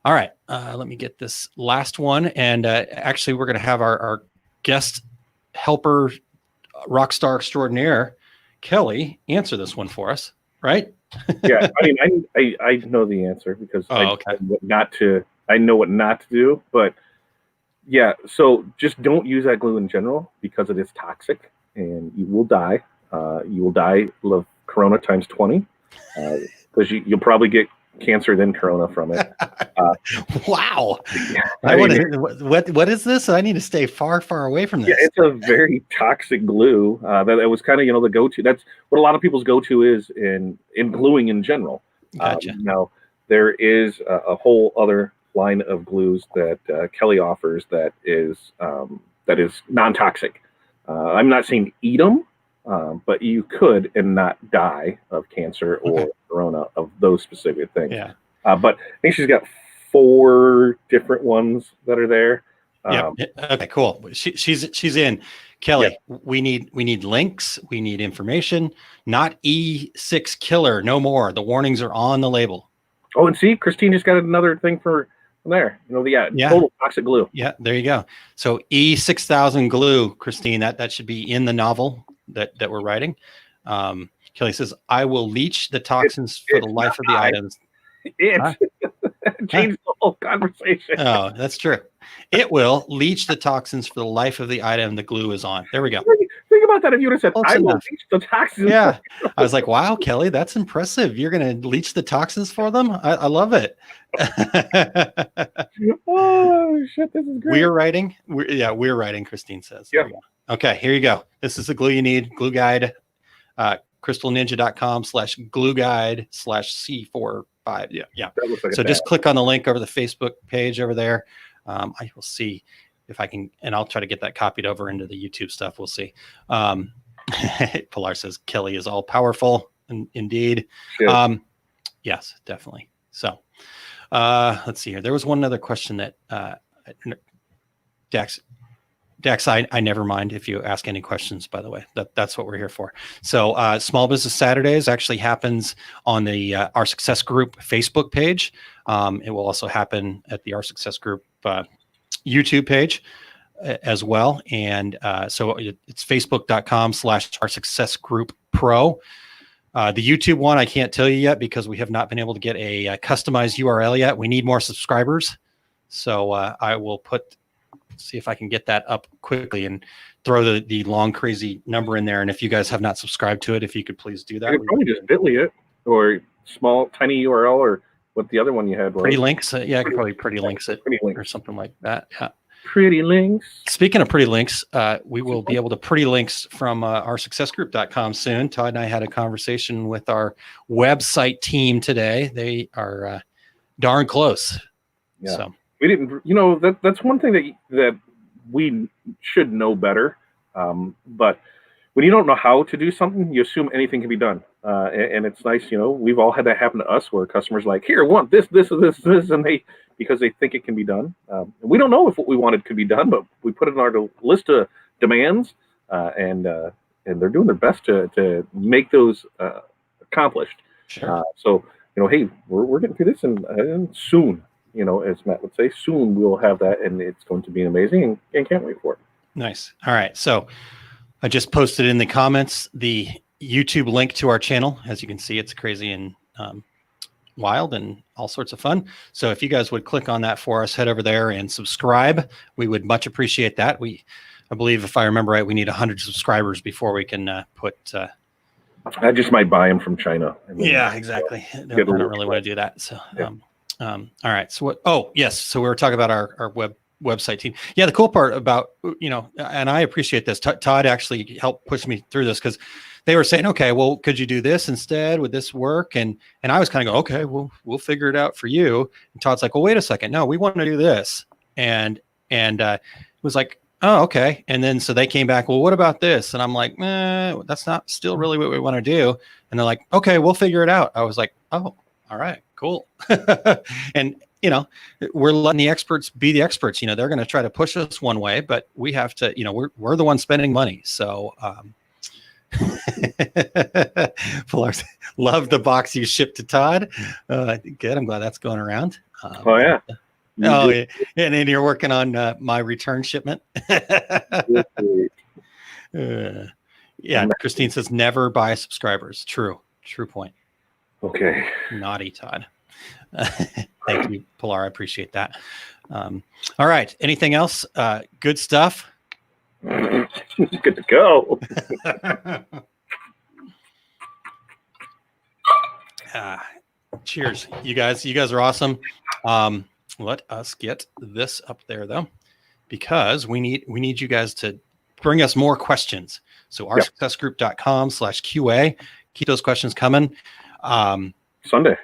All right. Let me get this last one. And actually, we're going to have our guest helper, rock star extraordinaire, Kelly, answer this one for us, right? Yeah, I mean, I know the answer because okay. I know what not to do, but yeah, so just don't use that glue in general because it is toxic and you will die. You will die of corona times 20 because you'll probably get cancer then corona from it. Wow. Yeah, What is this? I need to stay far away from this. Yeah, it's a very toxic glue that was kind of, the go-to. That's what a lot of people's go-to is in gluing in general. Gotcha. Now, there is a whole other line of glues that Kelly offers that is non-toxic. I'm not saying eat them, but you could and not die of cancer or corona of those specific things. Yeah. But I think she's got 4 different ones that are there. Yeah. Okay. Cool. She's in. Kelly, we need links. We need information. Not E6 killer. No more. The warnings are on the label. Oh, and see, Christine just got another thing from there. Total toxic glue. Yeah, there you go. So E6000 glue, Christine. That should be in the novel that we're writing. Kelly says, "I will leach the toxins for the life of the items." It changed the whole conversation. Oh, that's true. It will leach the toxins for the life of the item the glue is on. There we go. Think about that. If you would have said, "I will leach the toxins," yeah, I was like, "Wow, Kelly, that's impressive. You're going to leach the toxins for them. I love it." Oh shit, this is great. We're writing. Christine says. Yeah. Okay, here you go. This is the glue you need. Glue guide. crystalninja.com/glue guide/C45. Yeah. So just click on the link over the Facebook page over there. I will see if I can, and I'll try to get that copied over into the YouTube stuff. We'll see. Pilar says Kelly is all powerful. Indeed. Yes, definitely. So let's see here. There was one other question that Dax, I never mind if you ask any questions, by the way. That's what we're here for. So Small Business Saturdays actually happens on the Our Success Group Facebook page. It will also happen at the Our Success Group YouTube page as well. And so it's facebook.com/Our Success Group Pro. The YouTube one, I can't tell you yet because we have not been able to get a customized URL yet. We need more subscribers. So I will see if I can get that up quickly and throw the long, crazy number in there. And if you guys have not subscribed to it, if you could please do that. You could probably just bit.ly it or small, tiny URL or what the other one you had was. Pretty Links. Yeah, I could probably Pretty Links it or something like that. Yeah. Pretty Links. Speaking of Pretty Links, we will be able to Pretty Links from OurSuccessGroup.com soon. Todd and I had a conversation with our website team today. They are darn close. Yeah. So. We didn't, that's one thing that we should know better. But when you don't know how to do something, you assume anything can be done. And it's nice, we've all had that happen to us where customers like, here, want this, and because they think it can be done. And we don't know if what we wanted could be done, but we put it in our list of demands, and they're doing their best to make those accomplished. Sure. So, hey, we're getting through this and soon. As Matt would say, soon we'll have that, and it's going to be amazing, and can't wait for it. Nice. All right. So I just posted in the comments the YouTube link to our channel. As you can see, it's crazy and wild and all sorts of fun. So if you guys would click on that for us, head over there and subscribe. We would much appreciate that. I believe, if I remember right, we need 100 subscribers before we can put... I just might buy them from China. Yeah, exactly. I don't really want to do that. So, yeah. All right. So what? Oh, yes. So we were talking about our website team. Yeah. The cool part about, and I appreciate this. Todd actually helped push me through this because they were saying, okay, well, could you do this instead? Would this work? And I was kind of go, okay, we'll figure it out for you. And Todd's like, well, wait a second. No, we want to do this. And it was like, oh, okay. And then, so they came back, well, what about this? And I'm like, that's not still really what we want to do. And they're like, okay, we'll figure it out. I was like, oh, all right, cool. And, we're letting the experts be the experts. They're going to try to push us one way, but we have to, we're the ones spending money. So Pilar, love the box you shipped to Todd. Good. I'm glad that's going around. Oh yeah. Oh, yeah. And then you're working on my return shipment. Yeah, Christine says never buy subscribers. True point. Okay. Naughty Todd. Thank you, Pilar. I appreciate that. All right. Anything else? Good stuff. Good to go. Cheers, you guys. You guys are awesome. Let us get this up there though, because we need you guys to bring us more questions. So rsuccessgroup.com/QA. Keep those questions coming. Sunday.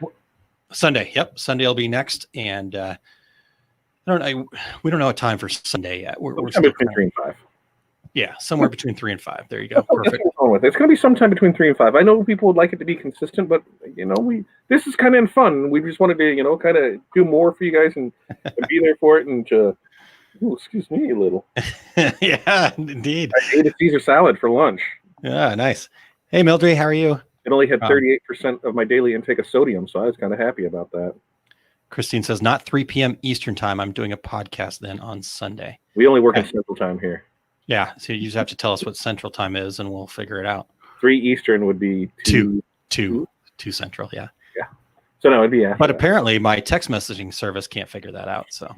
Yep. Sunday will be next. And we don't know a time for Sunday yet. We're still between 3 and 5. Yeah, somewhere between 3 and 5. There you go. Perfect. It's going to be sometime between 3 and 5. I know people would like it to be consistent, but this is kind of fun. We just wanted to kind of do more for you guys and be there for it. And excuse me a little. Yeah, indeed. I ate a Caesar salad for lunch. Yeah, nice. Hey, Mildred, how are you? It only had 38% of my daily intake of sodium, so I was kind of happy about that. Christine says, not 3 p.m. Eastern time. I'm doing a podcast then on Sunday. We only work in Central time here. Yeah, so you just have to tell us what Central time is, and we'll figure it out. 3 Eastern would be 2 Central, yeah. Yeah. So no, it'd be after. But apparently my text messaging service can't figure that out, so.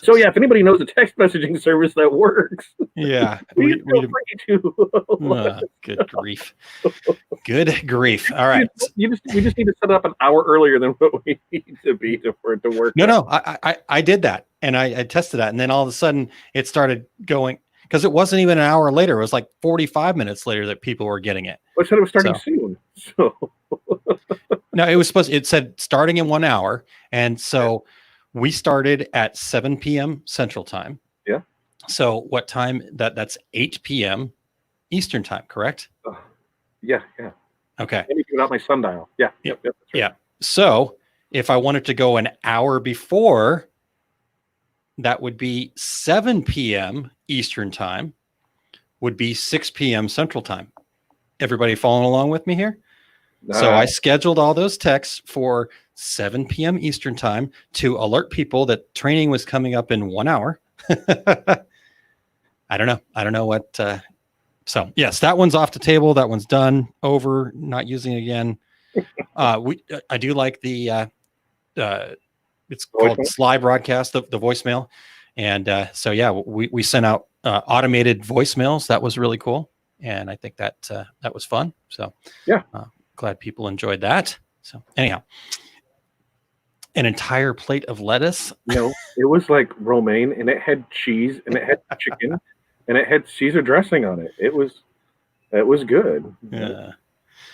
So yeah, if anybody knows a text messaging service that works, yeah, please feel free to. Good grief. Good grief. All right. We just need to set it up an hour earlier than what we need to be for it to work. No, I did that, and I tested that, and then all of a sudden it started going, because it wasn't even an hour later. It was like 45 minutes later that people were getting it. I said it was starting soon. So no, it said starting in 1 hour, and so we started at 7 p.m. Central time. Yeah. So what time? That's 8 p.m. Eastern time, correct? Yeah. Okay. Let me get out my sundial. Yeah. Yep. Right. Yeah. So if I wanted to go an hour before, that would be 7 p.m. Eastern time, would be 6 p.m. Central time. Everybody following along with me here? So I scheduled all those texts for 7 p.m. Eastern time to alert people that training was coming up in 1 hour. I don't know what. So yes, that one's off the table. That one's done. Over. Not using again. I do like the. It's called Sly Broadcast, the voicemail, and so yeah, we sent out automated voicemails. That was really cool, and I think that was fun. So yeah. Glad people enjoyed that. So anyhow, an entire plate of lettuce. No, it was like romaine, and it had cheese, and it had chicken, and it had Caesar dressing on it. It was good. Yeah.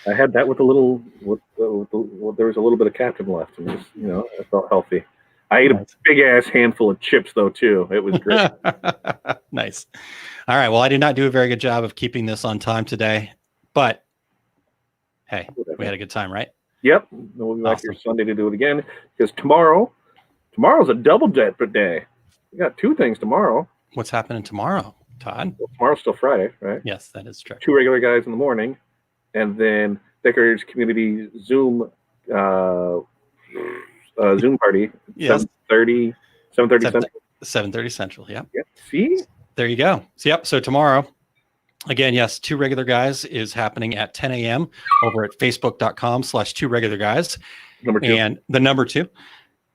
I had that with a little. There was a little bit of Captain left, and it was, I felt healthy. I ate a big ass handful of chips though too. It was great. Nice. All right. Well, I did not do a very good job of keeping this on time today, but. Hey, we had a good time, right? Yep. We'll be back here Sunday to do it again, because tomorrow's a double day. We got 2 things tomorrow. What's happening tomorrow, Todd? Well, tomorrow's still Friday, right? Yes, that is true. 2 regular guys in the morning, and then Decorators Community Zoom Zoom party. Yes. 7:30 Central. 7:30 Central. Yeah. Yep. See? There you go. So tomorrow. Again, yes, 2 Regular Guys is happening at 10 a.m. over at facebook.com/2 Regular Guys. Number 2. And the number 2.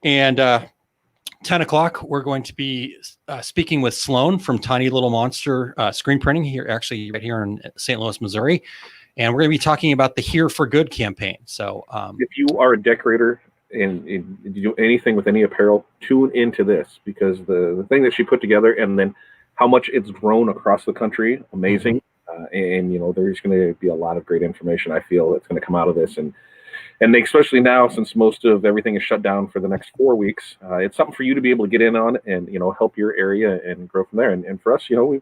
And 10 o'clock, we're going to be speaking with Sloan from Tiny Little Monster Screen Printing here, actually right here in St. Louis, Missouri. And we're going to be talking about the Here for Good campaign. So if you are a decorator and you do anything with any apparel, tune into this, because the thing that she put together, and then how much it's grown across the country, amazing. And there's going to be a lot of great information, I feel, that's going to come out of this, and especially now, since most of everything is shut down for the next 4 weeks, it's something for you to be able to get in on and help your area and grow from there. And for us, we've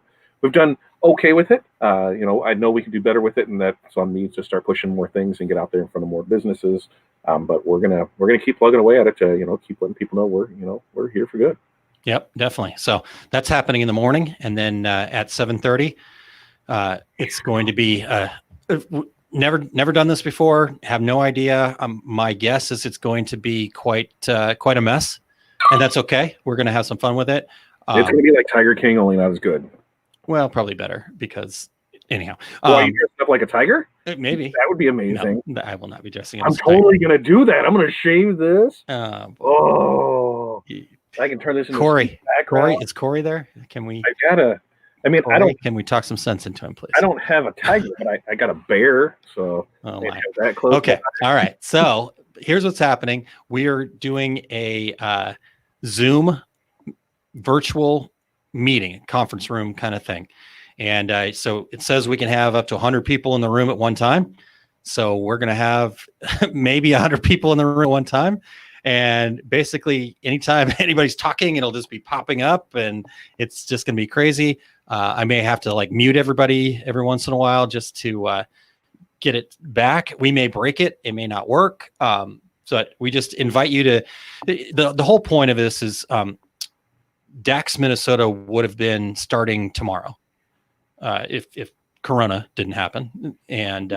done okay with it. I know we can do better with it, and that's on me to start pushing more things and get out there in front of more businesses. But we're gonna keep plugging away at it to keep letting people know we're here for good. Yep, definitely. So that's happening in the morning, and then at 7:30, It's going to be never done this before. Have no idea. My guess is it's going to be quite a mess, and that's okay. We're going to have some fun with it. It's going to be like Tiger King, only not as good. Well, probably better because anyhow. Are you dressed up like a tiger? Maybe that would be amazing. No, I will not be dressing up. I'm totally going to do that. I'm going to shave this. Oh, I can turn this into Corey. Corey, is Corey there? Can we? Corey, I don't. Can we talk some sense into him, please? I don't have a tiger, but I got a bear, so that close. Okay, all right. So here's what's happening. We are doing a Zoom virtual meeting, conference room kind of thing, and so it says we can have up to 100 people in the room at one time. So we're going to have maybe 100 people in the room at one time. And basically, anytime anybody's talking, it'll just be popping up, and it's just going to be crazy. I may have to mute everybody every once in a while just to get it back. We may break it; it may not work. So we just invite you to. The whole point of this is DAX Minnesota would have been starting tomorrow if Corona didn't happen, and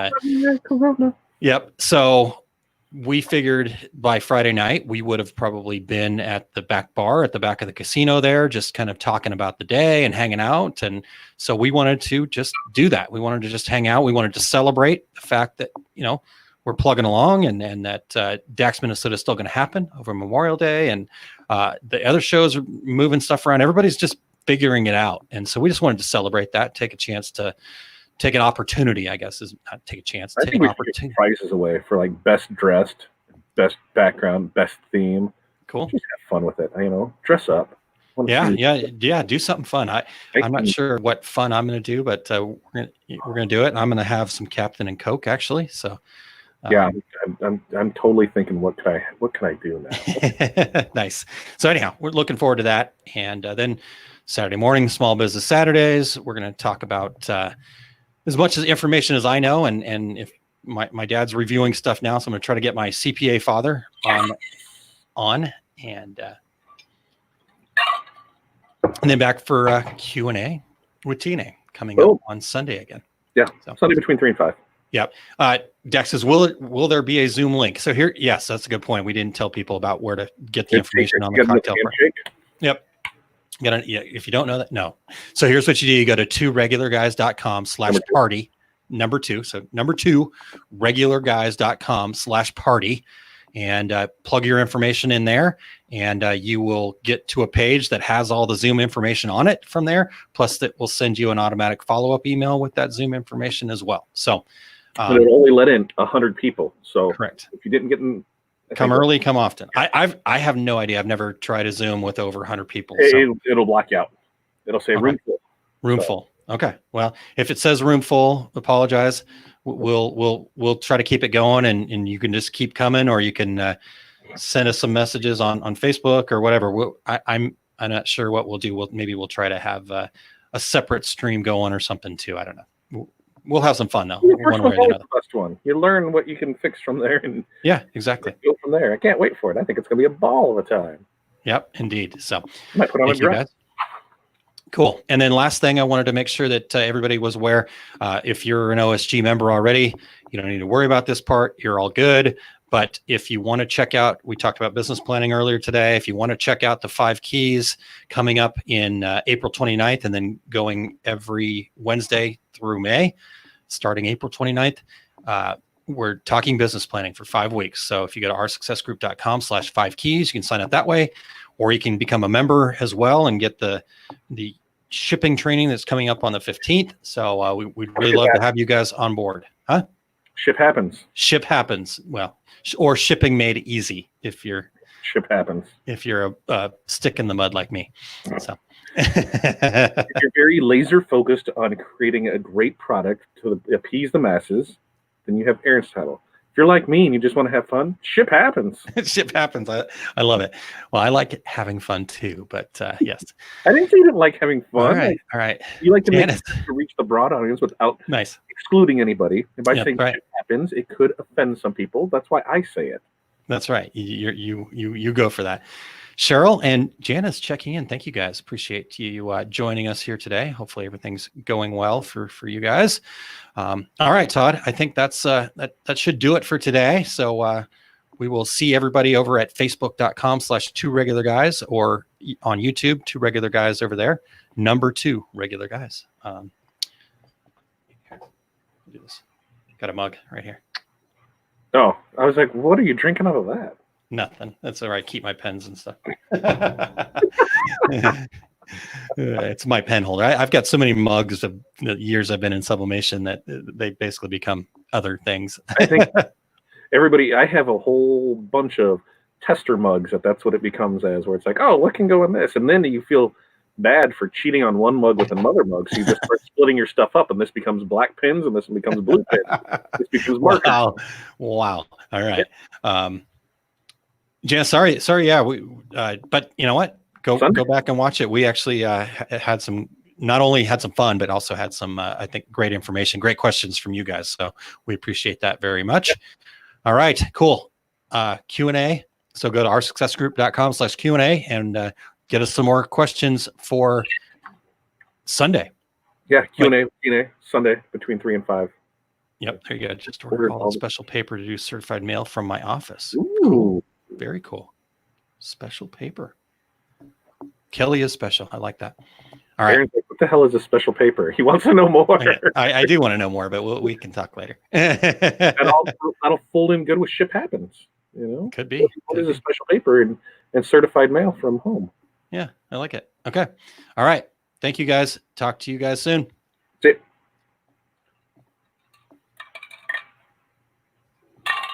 Corona. Yep. So we figured by Friday night, we would have probably been at the back bar at the back of the casino there, just kind of talking about the day and hanging out. And so we wanted to just do that. We wanted to just hang out. We wanted to celebrate the fact that, we're plugging along and that DAX Minnesota is still going to happen over Memorial Day. And the other shows are moving stuff around. Everybody's just figuring it out. And so we just wanted to celebrate that, take a chance to take an opportunity, I guess, is not take a chance. I think we should give prizes away for best dressed, best background, best theme. Cool. Just have fun with it. Dress up. Yeah. Do something fun. I'm not sure what fun I'm going to do, but we're gonna do it. And I'm going to have some Captain and Coke actually. So I'm totally thinking, what can I do now? Nice. So anyhow, we're looking forward to that. And then Saturday morning, Small Business Saturdays, we're going to talk about as much as information as I know, and if my dad's reviewing stuff now, so I'm going to try to get my CPA father on, and then back for Q&A with TNA coming up on Sunday again. Yeah, so Sunday between 3 and 5. Yep. Dex says, will there be a Zoom link? So here, yes, that's a good point. We didn't tell people about where to get the information on the cocktail. Yep. If you don't know that, no. So here's what you do. You go to 2regularguys.com/party, number 2. So number 2, regularguys.com/party, and plug your information in there. And you will get to a page that has all the Zoom information on it from there. Plus that will send you an automatic follow-up email with that Zoom information as well. So but it only let in 100 people. So correct. If you didn't get in, come early, come often. I have no idea. I've never tried a Zoom with over 100 people. So. It'll block you out. It'll say room full. Room full. Okay. Well, if it says room full, apologize. We'll try to keep it going, and you can just keep coming, or you can send us some messages on Facebook or whatever. I'm not sure what we'll do. Maybe we'll try to have a separate stream going or something too. I don't know. We'll have some fun though. One way or another. The first one. You learn what you can fix from there, and exactly. Go from there. I can't wait for it. I think it's going to be a ball of a time. Yep, indeed. So, I might put on a dress. Cool. And then last thing, I wanted to make sure that everybody was aware. If you're an OSG member already, you don't need to worry about this part. You're all good. But if you want to check out, we talked about business planning earlier today. If you want to check out the 5 keys coming up in April 29th and then going every Wednesday through May, starting April 29th, we're talking business planning for 5 weeks. So if you go to oursuccessgroup.com/5 keys, you can sign up that way, or you can become a member as well and get the shipping training that's coming up on the 15th. So we'd really love to have you guys on board. Huh? Ship happens. Ship happens. Well, or shipping made easy if you're a stick in the mud like me. So if you're very laser focused on creating a great product to appease the masses, then you have Aaron's title. If you're like me and you just want to have fun, ship happens. Ship happens. I love it. Well, I like having fun too, but yes. I didn't say you didn't like having fun. All right. You like to reach the broad audience without excluding anybody. And by saying ship happens, it could offend some people. That's why I say it. That's right. You go for that. Cheryl and Janice checking in. Thank you guys. Appreciate you joining us here today. Hopefully everything's going well for you guys. All right, Todd, I think that's that should do it for today. So we will see everybody over at facebook.com/2regularguys or on YouTube, 2 Regular Guys over there. Number 2 Regular Guys. Do this. Got a mug right here. Oh, I was like, what are you drinking out of that? Nothing. That's all right. Keep my pens and stuff. It's my pen holder. I've got so many mugs of the years I've been in sublimation that they basically become other things. I think I have a whole bunch of tester mugs that's what it becomes as, where it's like, oh, what can go in this? And then you feel bad for cheating on one mug with another mug. So you just start splitting your stuff up, and this becomes black pins, and this becomes blue pins. This becomes markers. Wow. All right. Jan, sorry. Yeah. But you know what? Go back and watch it. We actually not only had some fun, but also had some, I think, great information, great questions from you guys. So we appreciate that very much. All right, cool. Q&A. So go to oursuccessgroup.com/Q&A and get us some more questions for Sunday. Yeah, Q&A Sunday between 3 and 5. Yep, there you go. Just ordered all the special paper to do certified mail from my office. Ooh. Cool. Very cool. Special paper. Kelly is special. I like that. All right. Aaron's like, what the hell is a special paper? He wants to know more. I do want to know more, but we can talk later. That'll fold in good with Ship Happens. You know, could be. What is a special paper and certified mail from home? Yeah, I like it. Okay. All right. Thank you guys. Talk to you guys soon. That's it.